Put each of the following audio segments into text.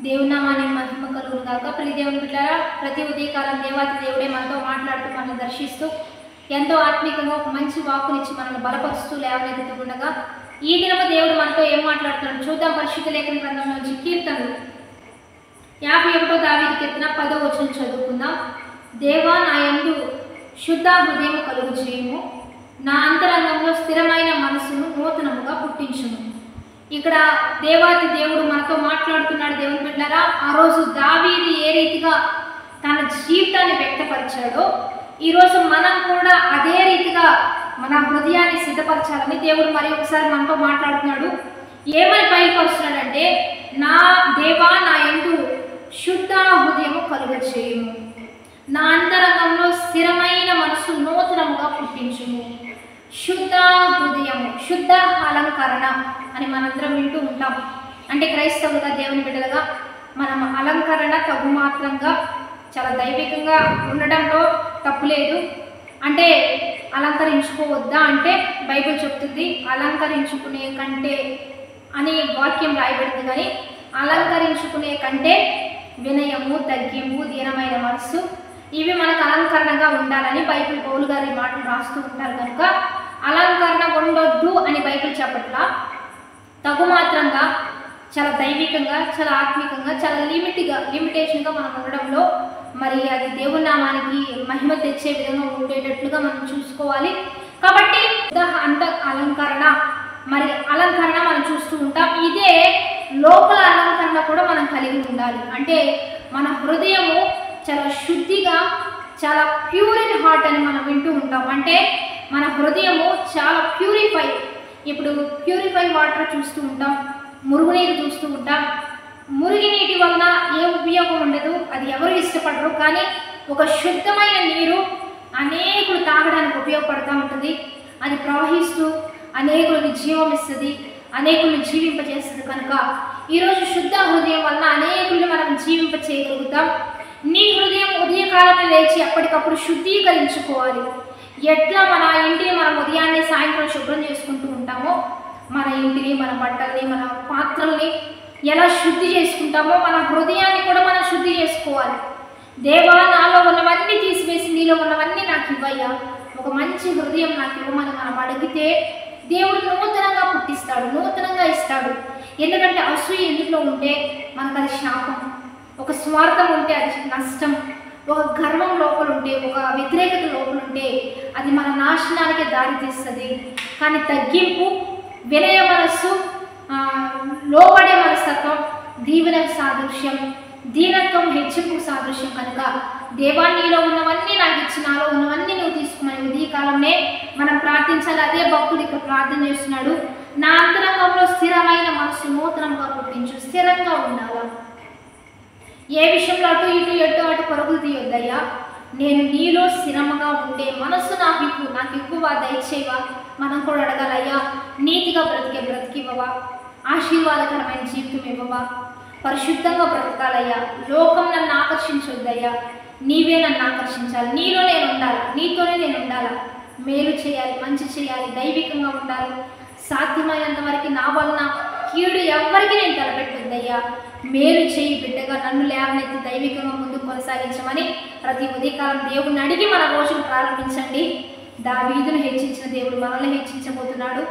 దేవుని నామానికి మహిమ కలుగును గాక. ప్రియ దేవుని బిడ్డలారా, ప్రతి ఉదయకాలం దేవాతి దేవుడే మనతో మాట్లాడుతూ మనల్ని దర్శిస్తూ ఎంతో ఆత్మీయంగా ఒక మంచి వాక్కునిచ్చి మనల్ని బలపరుస్తూ లేవనెత్తుతుండగా ఈ దినము దేవుడు మనతో ఏం మాట్లాడుతున్నాడు చూద్దాం. పరిశుద్ధ లేఖన గ్రంథం నుంచి కీర్తనలు 51వ దావీదు కీర్తన 10వ వచనం చదువుకుందాం. దేవా, నా యందు శుద్ధ హృదయం కలుగు చేయము, నా అంతరంగంలో స్థిరమైన మనసును నూతనముగా పుట్టించుము. ఇక్కడ దేవాతి దేవుడు మనతో మాట్లాడుతున్నాడు. దేవుని బిడ్డలారా, ఆ రోజు దావీదు ఏ రీతిగా తన జీవితాన్ని వ్యక్తపరిచాడో ఈరోజు మనం కూడా అదే రీతిగా మన హృదయాన్ని సిద్ధపరచాలని దేవుడు మరి ఒకసారి మనతో మాట్లాడుతున్నాడు. ఏమని బయలుపరుస్తున్నాడంటే, నా దేవా, నా యందు శుద్ధ హృదయము కలుగ చేయుము, నా అంతరంగంలో స్థిరమైన మనసు నూతనముగా పుట్టించుము. శుద్ధ హృదయము, శుద్ధ అలంకరణ అని మనందరం వింటూ ఉంటాం. అంటే క్రైస్తవులుగా దేవుని బిడ్డలుగా మనం అలంకరణ తగు మాత్రంగా చాలా దైవికంగా ఉండడంలో తప్పులేదు. అంటే అలంకరించుకోవద్దా అంటే బైబిల్ చెప్తుంది అలంకరించుకునే కంటే అని వాక్యం రాయబడింది. కానీ అలంకరించుకునే కంటే వినయము, తగ్గింపు, దీనమైన మనస్సు ఇవి మనకు అలంకరణగా ఉండాలని బైబిల్ పౌలు గారి మాటలు రాస్తూ ఉంటారు. కనుక అలంకరణ ఉండొద్దు అని బైబిల్ చెప్పట్లా, తగు మాత్రంగా చాలా దైవికంగా, చాలా ఆత్మికంగా, చాలా లిమిటేషన్గా మనం ఉండడంలో మరి అది దేవుని నామానికి మహిమ తెచ్చే విధంగా ఉండేటట్లుగా మనం చూసుకోవాలి. కాబట్టి అంత అలంకరణ మనం చూస్తూ ఉంటాం. ఇదే లోపల అలంకరణ కూడా మనం కలిగి ఉండాలి. అంటే మన హృదయము చాలా శుద్ధిగా, చాలా ప్యూర్ ఇన్ హార్ట్ అని మనం వింటూ ఉంటాం. అంటే మన హృదయము చాలా ఇప్పుడు ప్యూరిఫై వాటర్ చూస్తూ ఉంటాం, మురుగునీరు చూస్తూ ఉంటాం. మురిగినీటి వలన ఏ ఉపయోగం ఉండదు, అది ఎవరు ఇష్టపడరు. కానీ ఒక శుద్ధమైన నీరు అనేకులు తాగడానికి ఉపయోగపడుతూ ఉంటుంది. అది ప్రవహిస్తూ అనేకులకు జీవం ఇస్తుంది, అనేకులను జీవింపజేస్తుంది. కనుక ఈరోజు శుద్ధ హృదయం వలన అనేకులను మనం జీవింప చేయగలుగుతాం. నీ హృదయం ఉదయకాలంలో లేచి అప్పటికప్పుడు శుద్ధీకరించుకోవాలి. ఎట్లా మన ఇంటిని మనం ఉదయాన్నే సాయంత్రం శుభ్రం చేసుకుంటూ ఉంటామో, మన ఇంటిని, మన బట్టల్ని, మన పాత్రల్ని ఎలా శుద్ధి చేసుకుంటామో మన హృదయాన్ని కూడా మనం శుద్ధి చేసుకోవాలి. దేవా, నాలో ఉన్నవన్నీ తీసివేసి నీలో ఉన్నవన్నీ నాకు ఇవ్వయ్యా, ఒక మంచి హృదయం నాకు ఇవ్వమని మనం అడిగితే దేవుడు నూతనంగా పుట్టిస్తాడు, నూతనంగా ఇస్తాడు. ఎందుకంటే అసూయ ఎందులో ఉంటే మనకు అది శాపం, ఒక స్వార్థం ఉంటే అది నష్టం, ఒక గర్వం లోపల ఉంటే, ఒక వ్యతిరేకత లోపల ఉంటే అది మన నాశనానికి దారి తీస్తుంది. కానీ తగ్గింపు, వినయ మనస్సు, లోబడే మనస్తత్వం దీవెనకు సాదృశ్యం, దీనత్వం హెచ్చింపుకు సాదృశ్యం. కనుక దేవా, నీలో ఉన్నవన్నీ నాకు ఇచ్చి నాలో ఉన్నవన్నీ నువ్వు తీసుకోమని ఈ కాలంలో మనం ప్రార్థించాలి. అదే భక్తుడు ఇక్కడ ప్రార్థన చేస్తున్నాడు. నా అంతరంగంలో స్థిరమైన మనసు నూతనంగా పుట్టించు, స్థిరంగా ఉండాలా. ఏ విషయంలో అటు ఇటు అటు పరుగులు తీయొద్దయ్యా, నేను నీలో స్థిరంగా ఉండే మనసు నాకు ఎక్కువ దయచేవా. మనం కూడా అడగాలయ్యా, నీతిగా బ్రతికివ్వవా, ఆశీర్వాదకరమైన జీవితం ఇవ్వవా, పరిశుద్ధంగా బ్రతకాలయ్యా. లోకం నన్ను ఆకర్షించొద్దయ్యా, నీవే నన్ను ఆకర్షించాలి. నీలో నేను ఉండాలి, నీతోనే నేను ఉండాలి. మేలు చేయాలి, మంచి చేయాలి, దైవికంగా ఉండాలి. సాధ్యమైనంత వరకు నా వలన కీడు ఎవ్వరికి నేను తలపెట్టొద్దయ్యా. మేలు చేయి బిడ్డగా నన్ను లేవనెత్తి దైవికంగా ముందుకు కొనసాగించమని ప్రతి ఉదయకాలం దేవుడిని అడిగి మన రోజును ప్రారంభించండి. దావీదును హెచ్చించిన దేవుడు మనల్ని హెచ్చించబోతున్నాడు.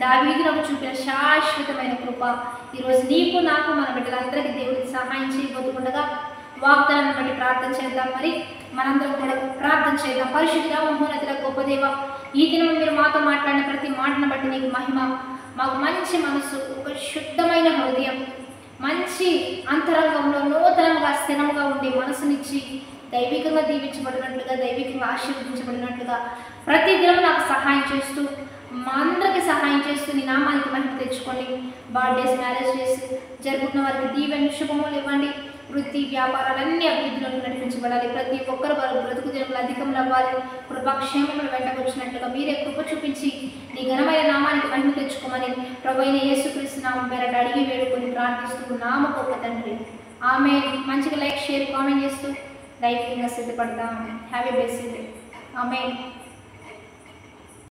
దావీదునకు చూపిన శాశ్వతమైన కృప ఈరోజు నీకు, నాకు, మన బిడ్డలందరికీ దేవుడికి సహాయం చేయబోతుండగా వాగ్దానాన్ని బట్టి ప్రార్థన చేద్దాం. మరి మనందరం కూడా ప్రార్థన చేద్దాం. పరిశుద్ధ మహోన్నతుల గొప్ప దేవ, ఈ దినం మీరు మాతో మాట్లాడిన ప్రతి మాటను బట్టి నీకు మహిమ. మాకు మంచి మనసు, ఒక శుద్ధమైన హృదయం, మంచి అంతరంగంలో నూతనంగా స్థిరంగా ఉండే మనసునిచ్చి దైవికంగా దీవించబడినట్లుగా, దైవికంగా ఆశీర్వదించబడినట్లుగా ప్రతి దినం నాకు సహాయం చేస్తూ, మా అందరికీ సహాయం చేస్తూ నీ నామానికి మహిమ తెచ్చుకోండి. బర్త్డేస్, మ్యారేజ్ డేస్ జరుగుతున్న వారికి దీవెన, శుభములు ఇవ్వండి. వృత్తి, వ్యాపారాలన్నీ అభివృద్ధిలోకి నడిపించబడాలి. ప్రతి ఒక్కరు వారు బ్రతుకు దినములు అధికంలో అవ్వాలి. కృపాక్షేమములు వెంటకొచ్చినట్లుగా మీరే కృప చూపించి నీ ఘనమైన నామానికి మహిమ తెచ్చుకోమని ప్రభువైన యేసుక్రీస్తు నామం పేరట అడిగి వేడుకొని ప్రార్థిస్తూ నామ గొప్ప తండ్రి, ఆమె. మంచిగా లైక్, షేర్, కామెంట్ చేస్తూ దైవికంగా సిద్ధపడతాం. Have a blessed day. Amen.